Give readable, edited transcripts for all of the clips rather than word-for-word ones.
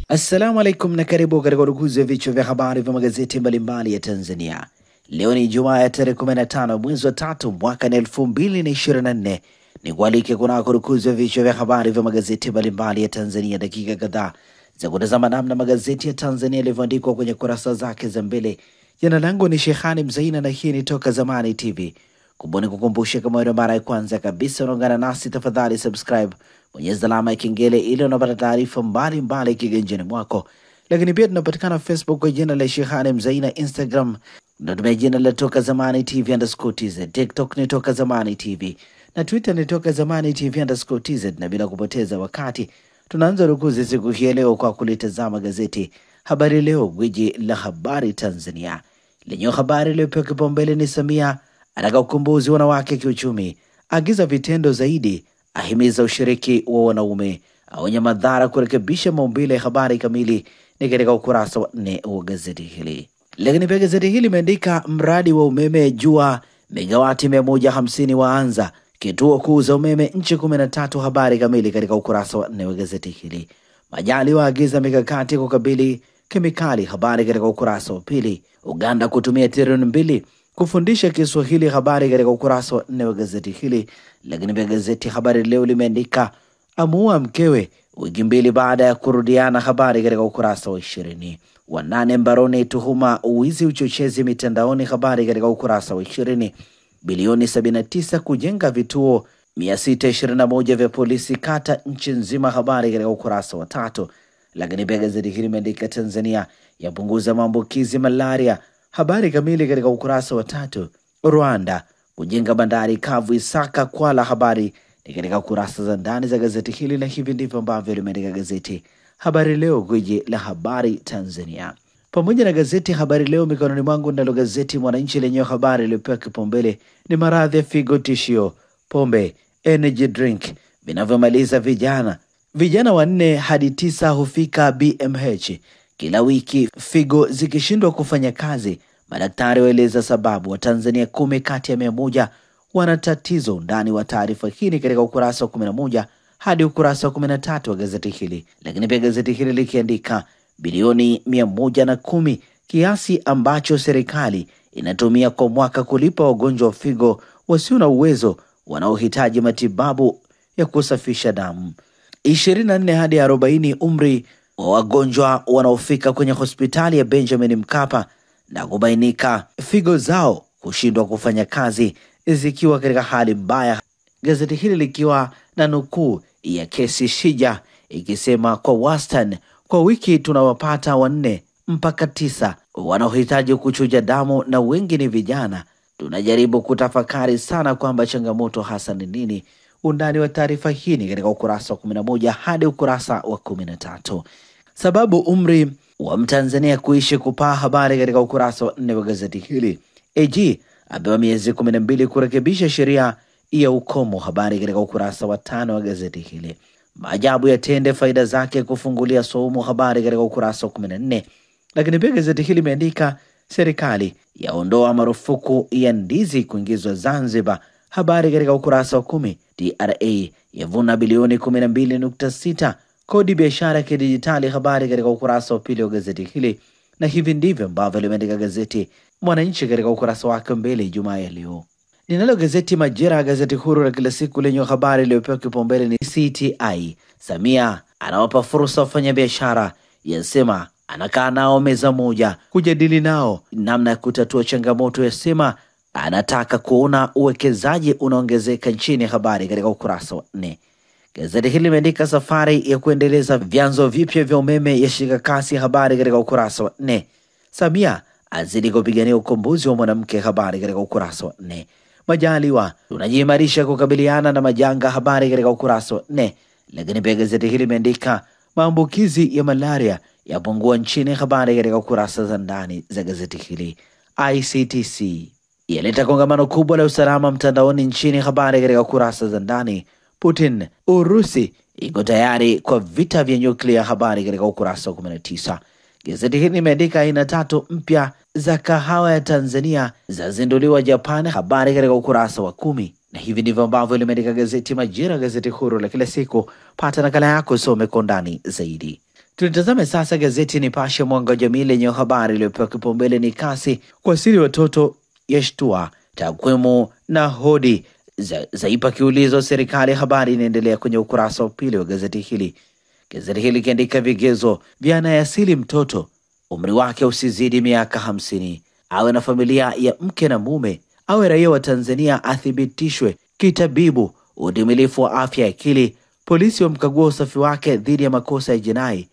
Assalamu alaikum na karibu katika udukuzi ya vichwa vya habari vya magazeti mbalimbali ya Tanzania. Leo ni Ijumaa ya tarehe 15 mwezi wa 3 mwaka 2024. Ni kualike kunako udukuzi ya vichwa vya habari vya magazeti mbalimbali ya Tanzania, dakika kadhaa za kutazama namna magazeti ya Tanzania yalivyoandikwa kwenye kurasa zake za mbele. Jina langu ni Shehani Mzaina na hii ni Toka Zamani TV. Kumbuni kukumbusha, kama wewe mara ya kwanza kabisa unaungana nasi, tafadhali subscribe, bonyeza alama ya kengele ili unapata taarifa mbalimbali kiganjani mwako. Lakini pia tunapatikana Facebook kwa jina la Shehani Mzaina, Instagram tunatumia jina la Toka Zamani TV_TZ, TikTok ni Toka Zamani TV na Twitter ni Toka Zamani TV_TZ. Na bila kupoteza wakati tunaanza rukuzi siku hii leo kwa kulitazama gazeti Habari Leo, gwiji la habari Tanzania, lenye habari iliyopewa kipaumbele ni Samia ataka ukombozi wanawake kiuchumi, agiza vitendo zaidi, ahimiza ushiriki wa wanaume, aonya madhara kurekebisha maumbile. Habari kamili ni katika ukurasa wa 4 wa gazeti hili. Lakini pia gazeti hili limeandika mradi wa umeme jua megawati 150 waanza, kituo kuuza umeme nchi 13. Habari kamili katika ukurasa wa 4 wa gazeti hili. Majaliwa agiza mikakati kukabili kemikali. Habari katika ukurasa wa 2. Uganda kutumia trilioni 2 kufundisha Kiswahili. Habari katika ukurasa wa 4 wa gazeti hili. Lakini pia gazeti Habari Leo limeandika amuua mkewe wiki mbili baada ya kurudiana. Habari katika ukurasa wa 20. Wanane mbaroni tuhuma uwizi uchochezi mitandaoni. Habari katika ukurasa wa 20. Bilioni 79 kujenga vituo 621 vya polisi kata nchi nzima. Habari katika ukurasa wa 3. Lakini pia gazeti hili limeandika Tanzania yapunguza maambukizi malaria. Habari kamili katika ukurasa wa 3. Rwanda kujenga bandari kavu Isaka Kwala. Habari ni katika kurasa za ndani za gazeti hili, na hivi ndivyo ambavyo limeandika gazeti Habari Leo, gwiji la habari Tanzania. Pamoja na gazeti Habari Leo mikononi mwangu, ndalo gazeti Mwananchi lenye habari iliyopewa kipaumbele ni maradhi ya figo tishio, pombe energy drink vinavyomaliza vijana 4 hadi 9 hufika BMH kila wiki, figo zikishindwa kufanya kazi. Madaktari waeleza sababu. Wa Tanzania 10 kati ya 100 wana tatizo. Ndani wa taarifa hii katika ukurasa wa 11 hadi ukurasa wa 13 wa gazeti hili. Lakini pia gazeti hili likiandika bilioni 110 kiasi ambacho serikali inatumia kwa mwaka kulipa wagonjwa wa figo wasio na uwezo wanaohitaji matibabu ya kusafisha damu. 24 hadi 40 umri wa wagonjwa wanaofika kwenye hospitali ya Benjamin Mkapa na kubainika figo zao kushindwa kufanya kazi zikiwa katika hali mbaya. Gazeti hili likiwa na nukuu ya kesi Shija ikisema kwa wastani kwa wiki tunawapata 4 mpaka 9 wanaohitaji kuchuja damu na wengi ni vijana. Tunajaribu kutafakari sana kwamba changamoto hasa ni nini. Undani wa taarifa hii ni katika ukurasa wa 11 hadi ukurasa wa 13. Sababu umri wa Mtanzania kuishi kupaa. Habari katika ukurasa wa 4 wa gazeti hili. AG apewa miezi 12 kurekebisha sheria ya ukomo. Habari katika ukurasa wa 5 wa gazeti hili. Maajabu ya tende faida zake kufungulia saumu. Habari katika ukurasa wa 14. Lakini pia gazeti hili limeandika serikali yaondoa marufuku ya ndizi kuingizwa Zanzibar. Habari katika ukurasa wa 10. TRA yavuna bilioni 12.6 kodi biashara ya kidijitali. Habari katika ukurasa wa 2 wa gazeti hili. Na hivi ndivyo ambavyo limeandika gazeti Mwananchi katika ukurasa wake mbele Ijumaa ya leo. Ninalo gazeti Majira, gazeti huru la kila siku lenye habari iliyopewa kipaumbele ni CTI. Samia anawapa fursa wafanyabiashara, yasema anakaa nao meza moja kujadili nao namna ya kutatua changamoto. Yasema anataka kuona uwekezaji unaongezeka nchini. Habari katika ukurasa wa 4. Gazeti hili limeandika safari ya kuendeleza vyanzo vipya vya umeme yashika kasi. Habari katika ukurasa wa 4. Samia azidi kupigania ukombozi wa mwanamke. Habari katika ukurasa wa 4. Majaliwa tunajiimarisha kukabiliana na majanga. Habari katika ukurasa wa 4. Lakini pia gazeti hili limeandika maambukizi ya malaria yapungua nchini. Habari katika ukurasa za ndani za gazeti hili. ICTC yaleta kongamano kubwa la usalama mtandaoni nchini. Habari katika kurasa za ndani. Putin, Urusi iko tayari kwa vita vya nyuklia. Habari katika ukurasa wa 19. Gazeti hili limeandika aina 3 mpya za kahawa ya Tanzania zazinduliwa Japan. Habari katika ukurasa wa 10. Na hivi ndivyo ambavyo limeandika gazeti Majira, gazeti huru la kila siku. Pata nakala yako, some kwa ndani zaidi. Tulitazame sasa gazeti Nipashe Mwanga wa Jamii lenye habari iliyopewa kipaumbele ni kasi kuasili watoto yashtua, takwimu na hodi zaipa kiulizo serikali. Habari inaendelea kwenye ukurasa wa pili wa gazeti hili. Gazeti hili kiandika vigezo vya anayasili mtoto, umri wake usizidi miaka 50, awe na familia ya mke na mume, awe raia wa Tanzania, athibitishwe kitabibu utimilifu wa afya ya akili, polisi wamkagua usafi wake dhidi ya makosa ya jinai.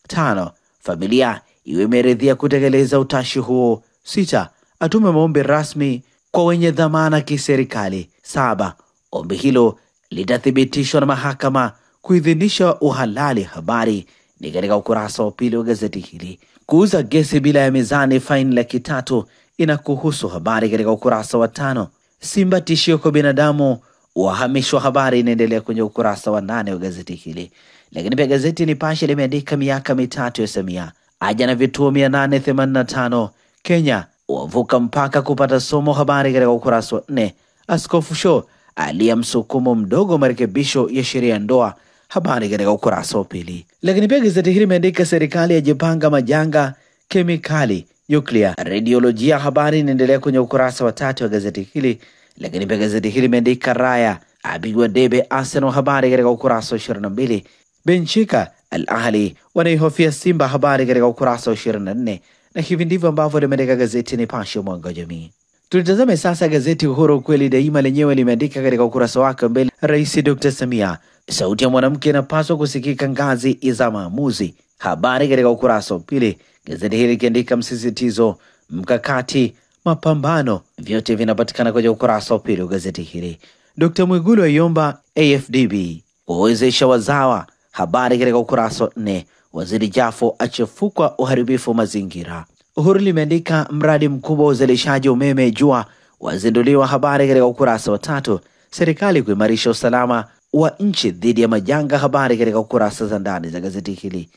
5. Familia iwe imeridhia kutekeleza utashi huo. 6. Atume maombi rasmi kwa wenye dhamana kiserikali. 7. Ombi hilo litathibitishwa na mahakama kuidhinisha uhalali. Habari ni katika ukurasa wa pili wa gazeti hili. Kuuza gesi bila ya mizani, faini $300,000 inakuhusu. Habari katika ukurasa wa 5. Simba tishio kwa binadamu, uhamishwa. Habari inaendelea kwenye ukurasa wa 8 wa gazeti hili. Lakini pia gazeti Nipashe limeandika miaka 3 ya Samia, aja na vituo 885, Kenya wavuka mpaka kupata somo. Habari katika ukurasa wa 4. Askofu Show alia msukumo mdogo marekebisho ya sheria ya ndoa. Habari katika ukurasa wa pili. Lakini pia gazeti hili limeandika serikali yajipanga majanga kemikali nyuklia radiolojia. Habari inaendelea kwenye ukurasa wa 3 wa gazeti hili. Lakini pia gazeti hili limeandika Raya apigwa debe Arsenal. Habari katika ukurasa wa 22. Benchika Al Ahli wanaihofia Simba. Habari katika ukurasa wa 24. Na hivi ndivyo ambavyo limeandika gazeti Nipashe Mwanga wa Jamii. Tulitazame sasa gazeti Uhuru kweli daima lenyewe limeandika katika ukurasa wake mbele, Rais Dr. Samia, sauti ya mwanamke inapaswa kusikika ngazi za maamuzi. Habari katika ukurasa wa pili. Gazeti hili likiandika msisitizo, mkakati, mapambano, vyote vinapatikana kwenye ukurasa wa pili wa gazeti hili. Dr. Mwigulu aiomba AFDB kuwezesha wazawa. Habari katika ukurasa wa 4. Waziri Jafo achefukwa uharibifu mazingira. Uhuru limeandika mradi mkubwa wa uzalishaji umeme jua wazinduliwa. Habari katika ukurasa wa 3. Serikali kuimarisha usalama wa nchi dhidi ya majanga. Habari katika ukurasa za ndani za gazeti hili.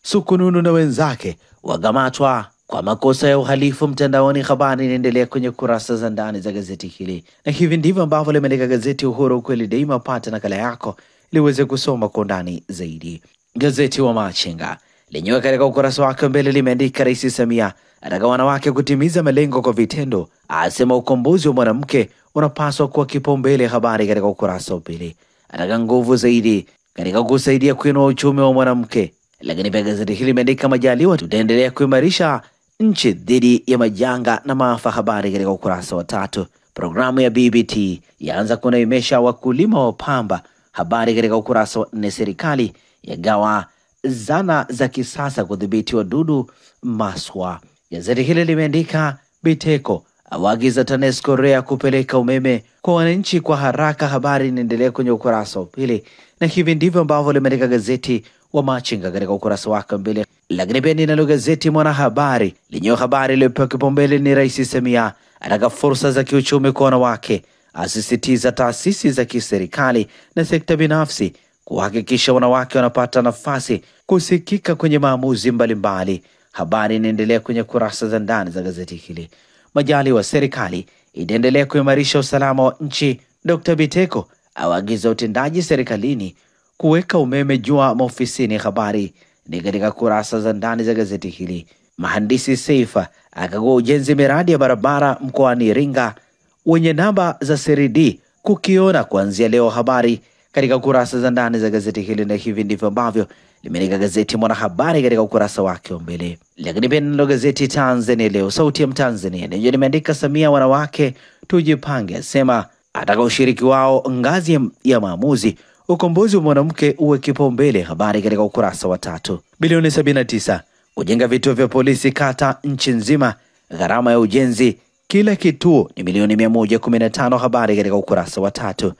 Sukununu na wenzake wagamatwa kwa makosa ya uhalifu mtandaoni. Habari inaendelea kwenye kurasa za ndani za gazeti hili. Na hivi ndivyo ambavyo limeandika gazeti Uhuru kweli daima. Pata nakala yako ili uweze kusoma kwa undani zaidi. Gazeti wa Machinga lenyewe katika ukurasa wake mbele limeandika Rais Samia ataka wanawake kutimiza malengo kwa vitendo, asema ukombozi wa mwanamke unapaswa kuwa kipaumbele. Habari katika ukurasa wa pili. Ataka nguvu zaidi katika kusaidia kuinua uchumi wa mwanamke. Lakini pia gazeti hili limeandika Majaliwa, tutaendelea kuimarisha nchi dhidi ya majanga na maafa. Habari katika ukurasa wa 3. Programu ya BBT yaanza kunaimesha wakulima wa pamba. Habari katika ukurasa wa 4. Serikali yagawa zana za kisasa kudhibiti wadudu maswa. Gazeti hili limeandika Biteko awaagiza TANESCO REA kupeleka umeme kwa wananchi kwa haraka. Habari inaendelea kwenye ukurasa wa pili. Na hivi ndivyo ambavyo limeandika gazeti wa Machinga katika ukurasa wake mbele. Lakini pia ninalo gazeti Mwanahabari lenye habari iliyopewa kipaumbele ni Rais Samia ataka fursa za kiuchumi kwa wanawake, asisitiza taasisi za kiserikali na sekta binafsi kuhakikisha wanawake wanapata nafasi kusikika kwenye maamuzi mbalimbali. Habari inaendelea kwenye kurasa za ndani za gazeti hili. Majaliwa, serikali itaendelea kuimarisha usalama wa nchi. Dr. Biteko awaagiza utendaji serikalini kuweka umeme jua maofisini. Habari ni katika kurasa za ndani za gazeti hili. Mhandisi Seifa akagua ujenzi miradi ya barabara mkoani Iringa wenye namba za seri D kukiona kuanzia leo. Habari katika kurasa za ndani za gazeti hili. Na hivi ndivyo ambavyo limeandika gazeti Mwanahabari katika ukurasa wake wa mbele. Lakini pia nalo gazeti Tanzania Leo, sauti ya Mtanzania, lenye limeandika Samia, wanawake tujipange, asema ataka ushiriki wao ngazi ya maamuzi, ukombozi wa mwanamke uwe kipaumbele. Habari katika ukurasa wa 3. Bilioni 79 kujenga vituo vya polisi kata nchi nzima, gharama ya ujenzi kila kituo ni milioni 115. Habari katika ukurasa wa 3.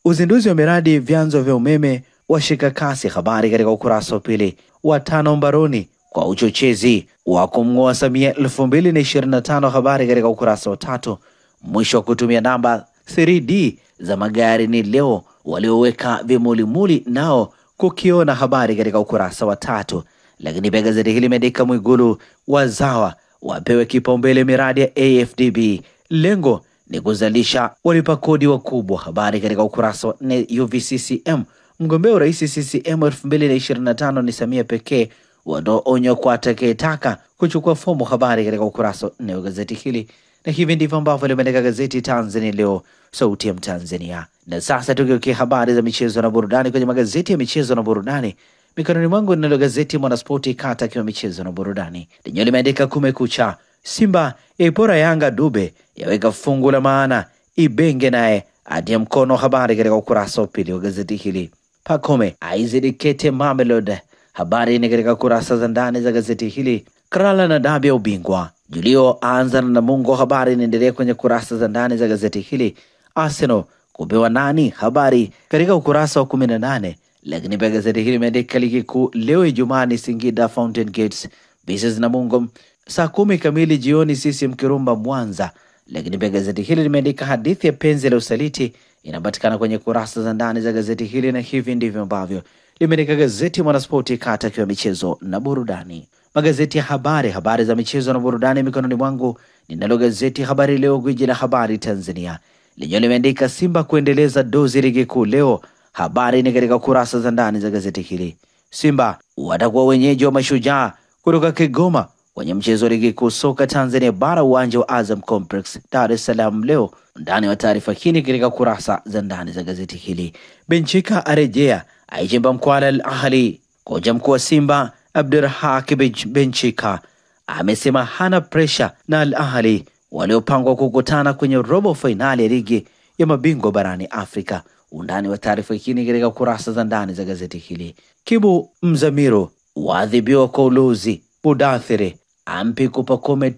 Uzinduzi wa miradi vyanzo vya umeme washika kasi. Habari katika ukurasa wa pili. 5 mbaroni kwa uchochezi wa kumngoa Samia 2025. Habari katika ukurasa wa 3. Mwisho wa kutumia namba 3D za magari ni leo, walioweka vimulimuli nao kukiona. Habari katika ukurasa wa 3. Lakini pia gazeti hili limeandika Mwigulu, wazawa wapewe kipaumbele miradi ya AFDB, lengo ni kuzalisha walipa kodi wakubwa. Habari katika ukurasa wa 4. UVCCM, mgombea urais CCM 2025 ni Samia pekee watoa onyo kwa atakayetaka kuchukua fomu. Habari katika ukurasa wa 4 wa gazeti hili, na hivi ndivyo ambavyo limeandika gazeti Tanzania Leo, sauti ya Mtanzania. Na sasa tukiukia habari za michezo na burudani kwenye magazeti ya michezo na burudani, mikononi mwangu ninalo gazeti Mwanaspoti kata kwa michezo na burudani. Lenyewe limeandika kumekucha, Simba yaipora Yanga, Dube yaweka fungu la maana, Ibenge naye atia mkono. Habari katika ukurasa wa 2 wa gazeti hili. Pacome aizidi kete Mamelodi, habari ni katika kurasa za ndani za gazeti hili. Krala na dabi ya ubingwa, Julio aanza na Namungo, habari inaendelea kwenye kurasa za ndani za gazeti hili. Arsenal kupewa nani, habari katika ukurasa wa 18. Lakini pia gazeti hili limeandika ligi kuu leo Ijumaa ni Singida Fountain Gates vs Namungo saa 10 kamili jioni, CCM Kirumba Mwanza. Lakini pia gazeti hili limeandika hadithi ya penzi la usaliti inapatikana kwenye kurasa za ndani za gazeti hili, na hivi ndivyo ambavyo limeandika gazeti Mwanaspoti kata kwa michezo na burudani. Magazeti ya habari za michezo na burudani mikononi mwangu, ninalo gazeti Habari Leo, gwiji la habari Tanzania. Lenyewe limeandika Simba kuendeleza dozi ligi kuu leo, habari ni katika kurasa za ndani za gazeti hili. Simba watakuwa wenyeji wa Mashujaa kutoka Kigoma kwenye mchezo wa ligi kuu soka Tanzania bara, uwanja wa Azam Complex, Dar es Salaam leo. Ndani wa taarifa hii katika kurasa za ndani za gazeti hili. Benchika arejea aichimba mkwala Al Ahli. Kocha mkuu wa Simba Abdulrahak Benchika amesema hana presha na Al Ahli waliopangwa kukutana kwenye robo finali ya ligi ya mabingwa barani Afrika. Undani wa taarifa hii katika kurasa za ndani za gazeti hili. Kibu Mzamiru waadhibiwa kwa uluzi, Mudathiri ampi Pacome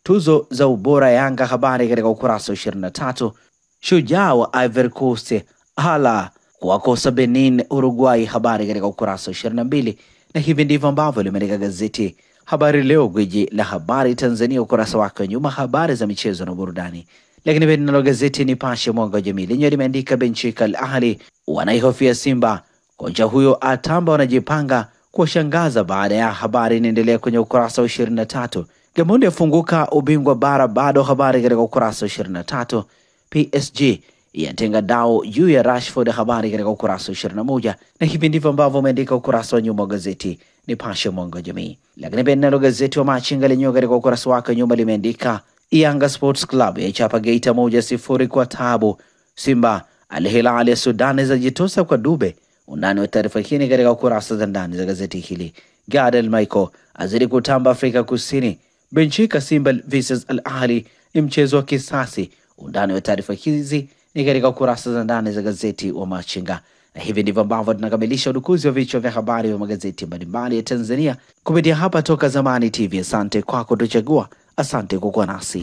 tuzo za ubora Yanga, habari katika ukurasa wa 23. Shujaa wa Ivory Coast hala kuwakosa Benin Uruguay, habari katika ukurasa wa 22. Na hivi ndivyo ambavyo limeandika gazeti Habari Leo, gwiji la habari Tanzania, ukurasa wake wa nyuma, habari za michezo na burudani. Lakini pia ninalo gazeti Nipashe mwanga wa jamii, lenyewe limeandika Benchika Al Ahli wanaihofia Simba, kocha huyo atamba wanajipanga kuwashangaza baada ya, habari inaendelea kwenye ukurasa wa 23. Gamondi afunguka ubingwa bara bado, habari katika ukurasa wa 23. PSG yatenga dao juu ya Rashford, habari katika ukurasa wa 21. Na hivi ndivyo ambavyo umeandika ukurasa wa nyuma wa gazeti Nipashe mwanga wa jamii. Lakini pia ninalo gazeti wa Machinga lenyewe katika ukurasa wake wa nyuma limeandika Yanga Sports Club yaichapa Geita 1-0 kwa taabu. Simba Al Hilal ya Sudan zajitosa kwa Dube. Undani wa taarifa hii katika ukurasa za ndani za gazeti hili. Gadiel Michael azidi kutamba Afrika Kusini. Benchika Simba vs Al Ahli ni mchezo wa kisasi. Undani wa taarifa hizi ni katika ukurasa za ndani za gazeti wa Machinga. Na hivi ndivyo ambavyo tunakamilisha udukuzi wa vichwa vya habari wa magazeti mbalimbali ya Tanzania kupitia hapa Toka Zamani TV. Asante kwa kutuchagua, asante kwa kuwa nasi.